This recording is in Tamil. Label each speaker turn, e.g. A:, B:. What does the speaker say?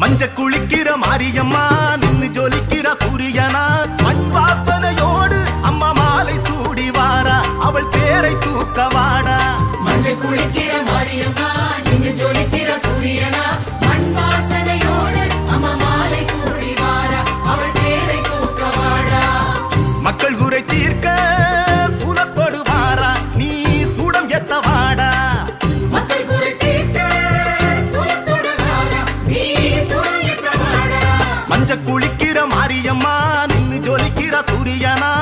A: மஞ்ச குளிக்கிற மாரியம்மா நின்னு ஜொலிக்கிற சூரியனா மண் வாசனையோடு அம்மா மாலை சூடி வாரா அவள் பேரை தூக்க வாடா.
B: மஞ்ச குளிக்கிற மாரியம்மா நின்னு ஜொலிக்கிற சூரியனா மண் வாசனையோடு அம்மா மாலை சூடி வாரா அவள் பேரை தூக்க வாடா.
A: மக்கள் குறை தீர்க்க சூழப்படு வாரா நீ சூடம் எத்த வாடா.
B: மக்கள் குறை தீர்க்க சூழத்தோடு வாரா நீ சூடம் எத்த வாடா.
A: மஞ்ச குளிக்கிற மாரியம்மா நின்னு ஜொலிக்கிற சூரியனா